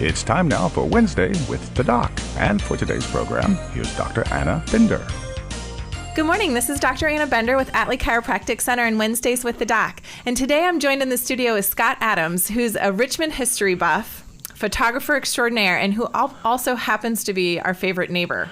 It's time now for Wednesday with the Doc. And for today's program, here's Dr. Anna Bender. Good morning. This is Dr. Anna Bender with Atlee Chiropractic Center and Wednesdays with the Doc. And today I'm joined in the studio with Scott Adams, who's a Richmond history buff, photographer extraordinaire, and who also happens to be our favorite neighbor.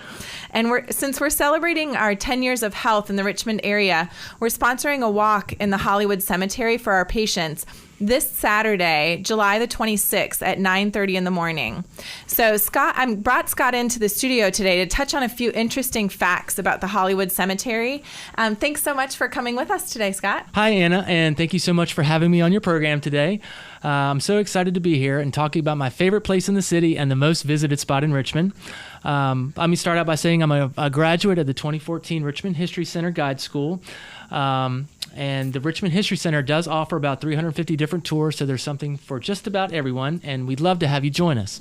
And since we're celebrating our 10 years of health in the Richmond area, we're sponsoring a walk in the Hollywood Cemetery for our patients this Saturday, July the 26th at 9:30 in the morning. So I brought Scott into the studio today to touch on a few interesting facts about the Hollywood Cemetery. Thanks so much for coming with us today, Scott. Hi, Anna, and thank you so much for having me on your program today. I'm so excited to be here and talking about my favorite place in the city and the most visited spot in Richmond. Let me start out by saying I'm a graduate of the 2014 Richmond History Center Guide School. And the Richmond History Center does offer about 350 different tours, so there's something for just about everyone, and we'd love to have you join us.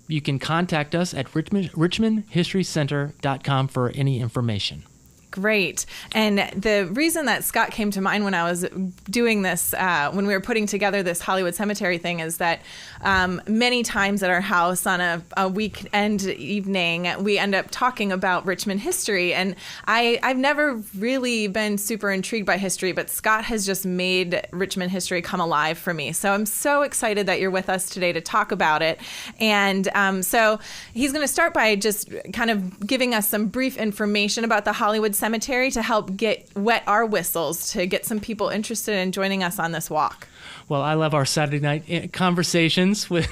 You can contact us at richmondhistorycenter.com for any information. Great. And the reason that Scott came to mind when I was doing this, when we were putting together this Hollywood Cemetery thing, is that many times at our house on a weekend evening, we end up talking about Richmond history. And I've never really been super intrigued by history, but Scott has just made Richmond history come alive for me. So I'm so excited that you're with us today to talk about it. And so he's going to start by just kind of giving us some brief information about the Hollywood Cemetery to help wet our whistles, to get some people interested in joining us on this walk. Well, I love our Saturday night conversations with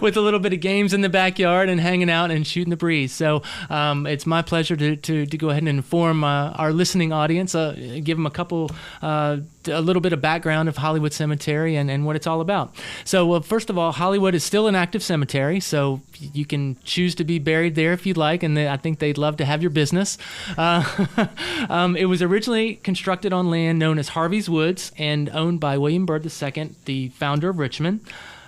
with a little bit of games in the backyard and hanging out and shooting the breeze. So it's my pleasure to go ahead and inform our listening audience, give them a little bit of background of Hollywood Cemetery and what it's all about. So first of all, Hollywood is still an active cemetery, so you can choose to be buried there if you'd like, and I think they'd love to have your business. It was originally constructed on land known as Harvey's Woods and owned by William Byrd II, the founder of Richmond.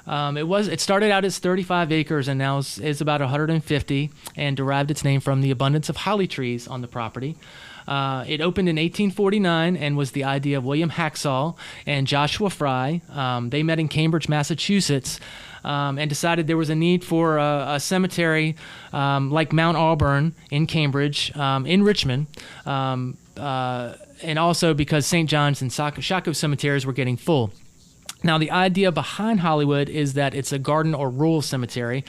It started out as 35 acres and now is about 150, and derived its name from the abundance of holly trees on the property. It opened in 1849 and was the idea of William Haxall and Joshua Fry. They met in Cambridge, Massachusetts, and decided there was a need for a cemetery like Mount Auburn in Cambridge, in Richmond, and also because St. John's and Shockoe cemeteries were getting full. Now, the idea behind Hollywood is that it's a garden or rural cemetery,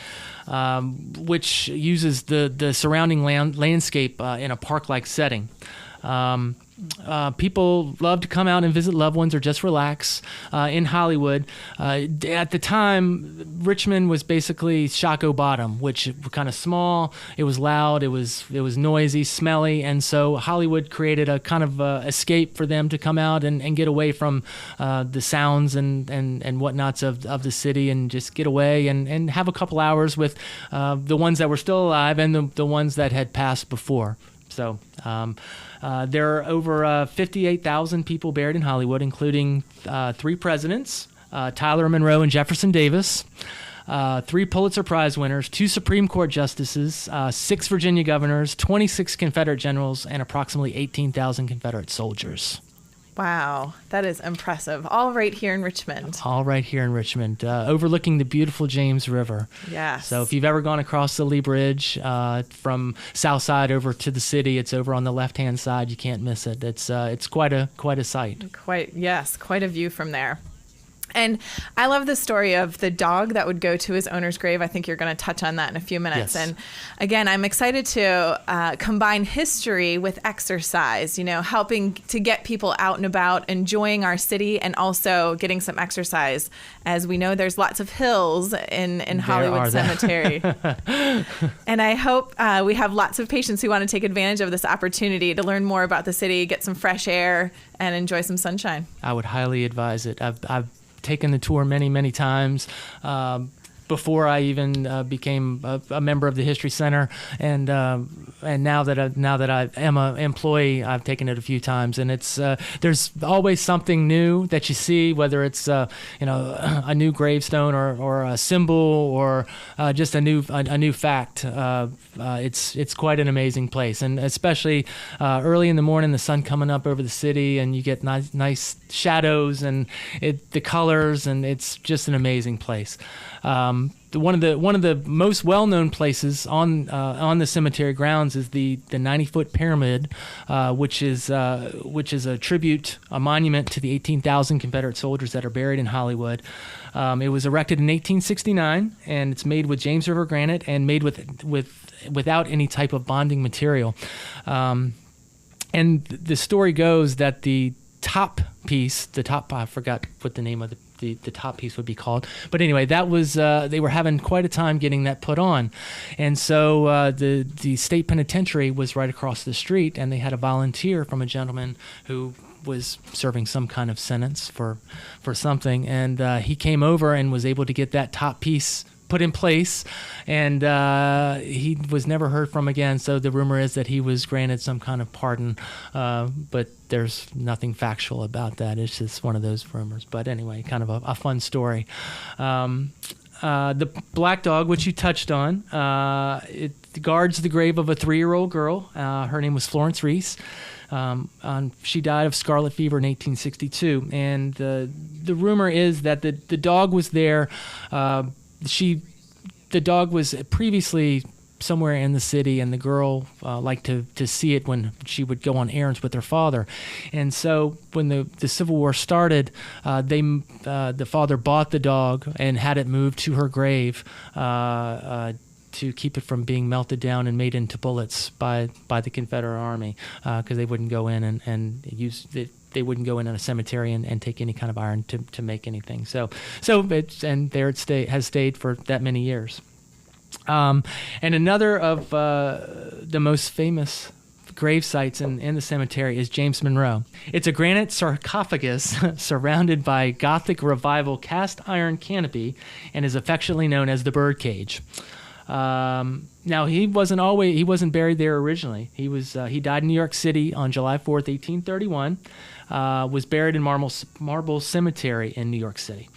which uses the surrounding landscape in a park-like setting. People love to come out and visit loved ones or just relax in Hollywood. At the time, Richmond was basically Shockoe Bottom, which was kind of small. It was loud. It was noisy, smelly, and so Hollywood created a kind of escape for them to come out and get away from the sounds and whatnots of the city, and just get away and have a couple hours with the ones that were still alive and the ones that had passed before. So there are over 58,000 people buried in Hollywood, including 3 presidents, Tyler Monroe and Jefferson Davis, 3 Pulitzer Prize winners, 2 Supreme Court justices, 6 Virginia governors, 26 Confederate generals, and approximately 18,000 Confederate soldiers. Wow, that is impressive. All right here in Richmond. All right here in Richmond, overlooking the beautiful James River. Yes. So if you've ever gone across the Lee Bridge from south side over to the city, it's over on the left-hand side. You can't miss it. It's quite a sight. Quite a view from there. And I love the story of the dog that would go to his owner's grave. I think you're going to touch on that in a few minutes. Yes. And again, I'm excited to combine history with exercise, helping to get people out and about, enjoying our city, and also getting some exercise. As we know, there's lots of hills in Hollywood Cemetery. And I hope we have lots of patients who want to take advantage of this opportunity to learn more about the city, get some fresh air, and enjoy some sunshine. I would highly advise it. I've taken the tour many times before I even became a member of the History Center, and now that I am an employee, I've taken it a few times, and it's there's always something new that you see, whether it's a new gravestone or a symbol or just a new fact. It's quite an amazing place, and especially early in the morning, the sun coming up over the city, and you get nice shadows and the colors, and it's just an amazing place. one of the most well-known places on the cemetery grounds is the 90-foot pyramid, which is a tribute, a monument to the 18,000 Confederate soldiers that are buried in Hollywood. It was erected in 1869, and it's made with James River granite and made without any type of bonding material. And the story goes that the top piece, I forgot what the name of the top piece would be called. But anyway, that was, they were having quite a time getting that put on. And so the state penitentiary was right across the street, and they had a volunteer from a gentleman who was serving some kind of sentence for something. And he came over and was able to get that top piece put in place, and he was never heard from again. So the rumor is that he was granted some kind of pardon, but there's nothing factual about that. It's just one of those rumors. But anyway, kind of a fun story. The black dog, which you touched on, it guards the grave of a 3-year-old girl. Her name was Florence Reese. She died of scarlet fever in 1862, and the rumor is that the dog was there. The dog was previously somewhere in the city, and the girl liked to see it when she would go on errands with her father. And so when the Civil War started, the father bought the dog and had it moved to her grave to keep it from being melted down and made into bullets by the Confederate Army, because they wouldn't go in and use it. They wouldn't go in a cemetery and take any kind of iron to make anything. So there it has stayed for that many years. And another of the most famous grave sites in the cemetery is James Monroe. It's a granite sarcophagus surrounded by Gothic Revival cast iron canopy and is affectionately known as the Birdcage. Now he wasn't buried there originally. He died in New York City on July 4th, 1831. Was buried in Marble Cemetery in New York City.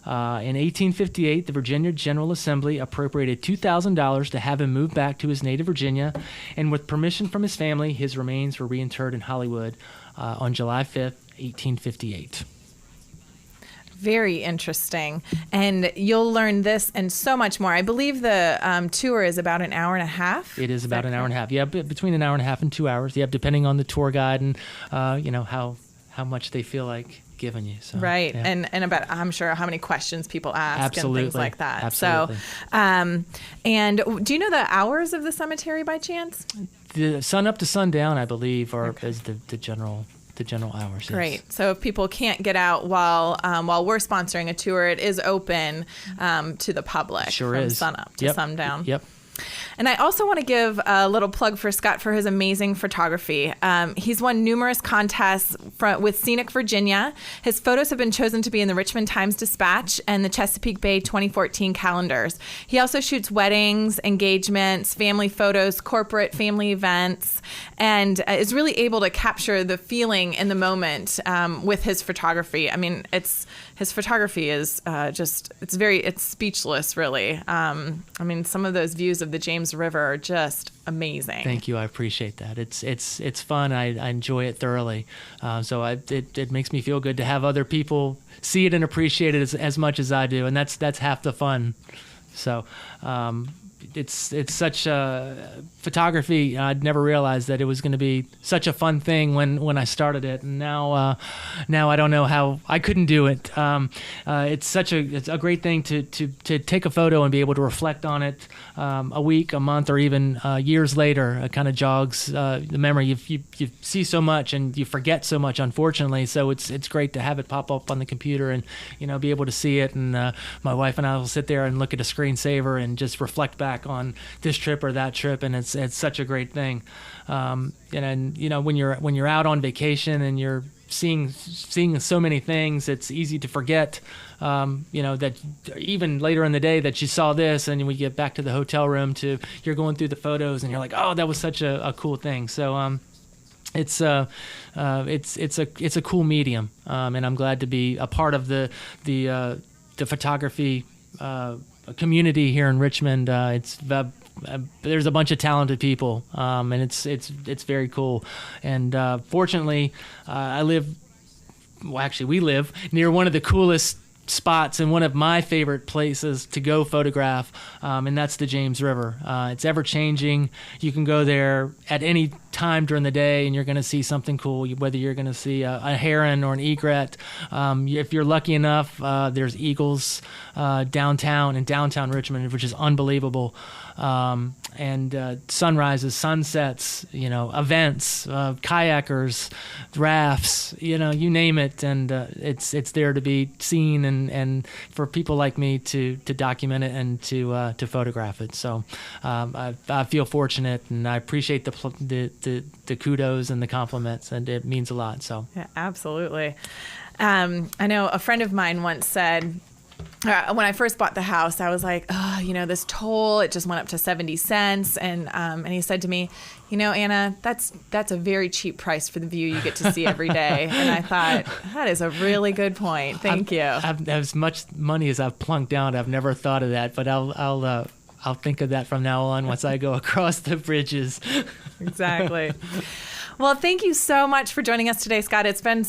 In 1858, the Virginia General Assembly appropriated $2,000 to have him move back to his native Virginia, and with permission from his family, his remains were reinterred in Hollywood on July 5th, 1858. Very interesting. And you'll learn this and so much more. I believe the tour is about an hour and a half. It is about an hour and a half. Yeah, between an hour and a half and 2 hours. Yeah, depending on the tour guide and how much they feel like giving you. So, right. Yeah. And about, I'm sure, how many questions people ask. Absolutely. And things like that. Absolutely. So, and do you know the hours of the cemetery by chance? The sun up to sundown, I believe, is the general hours. Yes. Great. So if people can't get out while we're sponsoring a tour, it is open to the public. Sure from is. sun up to sundown. Yep. And I also want to give a little plug for Scott for his amazing photography. He's won numerous contests with Scenic Virginia. His photos have been chosen to be in the Richmond Times-Dispatch and the Chesapeake Bay 2014 calendars. He also shoots weddings, engagements, family photos, corporate family events, and is really able to capture the feeling in the moment with his photography. I mean, his photography is it's speechless, really. I mean, some of those views of the James River are just amazing. Thank you. I appreciate that. It's fun. I enjoy it thoroughly. So it makes me feel good to have other people see it and appreciate it as much as I do, and that's half the fun. So it's such photography. I'd never realized that it was going to be such a fun thing when I started it, and now I don't know how I couldn't do it. It's a great thing to take a photo and be able to reflect on it a week, a month, or even years later. It kind of jogs the memory. You see so much and you forget so much, unfortunately. So it's great to have it pop up on the computer and be able to see it. And my wife and I will sit there and look at a screensaver and just reflect back on this trip or that trip, and it's such a great thing. And when you're out on vacation and you're seeing so many things, it's easy to forget that even later in the day that you saw this, and we get back to the hotel room you're going through the photos and you're like, oh, that was such a cool thing. So it's a cool medium, and I'm glad to be a part of the photography community here in Richmond. There's a bunch of talented people, and it's very cool. And fortunately, we live near one of the coolest spots and one of my favorite places to go photograph, and that's the James River. It's ever changing. You can go there at any time during the day and you're going to see something cool, whether you're going to see a heron or an egret. If you're lucky enough, there's eagles downtown in downtown Richmond, which is unbelievable. And sunrises, sunsets, events, kayakers, rafts, you name it, and it's there to be seen and for people like me to document it and to photograph it. So I feel fortunate, and I appreciate the kudos and the compliments, and it means a lot. So yeah, absolutely. I know a friend of mine once said, when I first bought the house, I was like, this toll, it just went up to 70 cents. And he said to me, Anna, that's a very cheap price for the view you get to see every day. And I thought, that is a really good point. Thank you. As much money as I've plunked down, I've never thought of that, but I'll think of that from now on once I go across the bridges. Exactly. Well, thank you so much for joining us today, Scott. It's been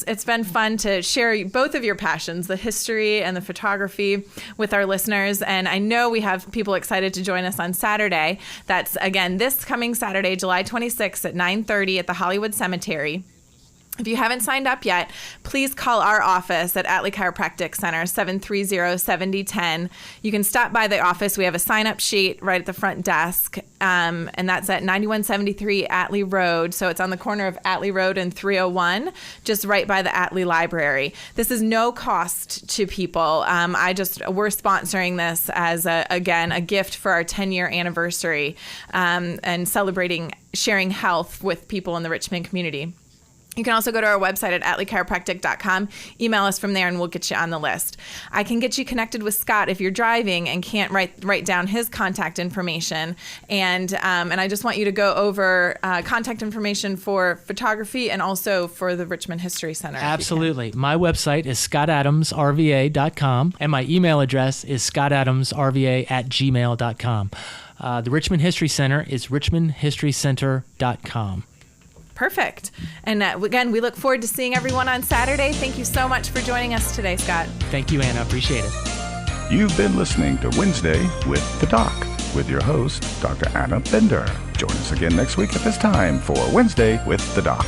fun to share both of your passions, the history and the photography, with our listeners. And I know we have people excited to join us on Saturday. That's, again, this coming Saturday, July 26th at 9:30 at the Hollywood Cemetery. If you haven't signed up yet, please call our office at Atlee Chiropractic Center, 730-7010. You can stop by the office. We have a sign-up sheet right at the front desk, and that's at 9173 Atlee Road. So it's on the corner of Atlee Road and 301, just right by the Atlee Library. This is no cost to people. We're sponsoring this as, a gift for our 10-year anniversary and celebrating sharing health with people in the Richmond community. You can also go to our website at atleechiropractic.com, email us from there, and we'll get you on the list. I can get you connected with Scott if you're driving and can't write down his contact information. And I just want you to go over contact information for photography and also for the Richmond History Center. Absolutely. My website is scottadamsrva.com, and my email address is scottadamsrva@gmail.com. The Richmond History Center is richmondhistorycenter.com. Perfect. And again, we look forward to seeing everyone on Saturday. Thank you so much for joining us today, Scott. Thank you, Anna. Appreciate it. You've been listening to Wednesday with the Doc with your host, Dr. Anna Bender. Join us again next week at this time for Wednesday with the Doc.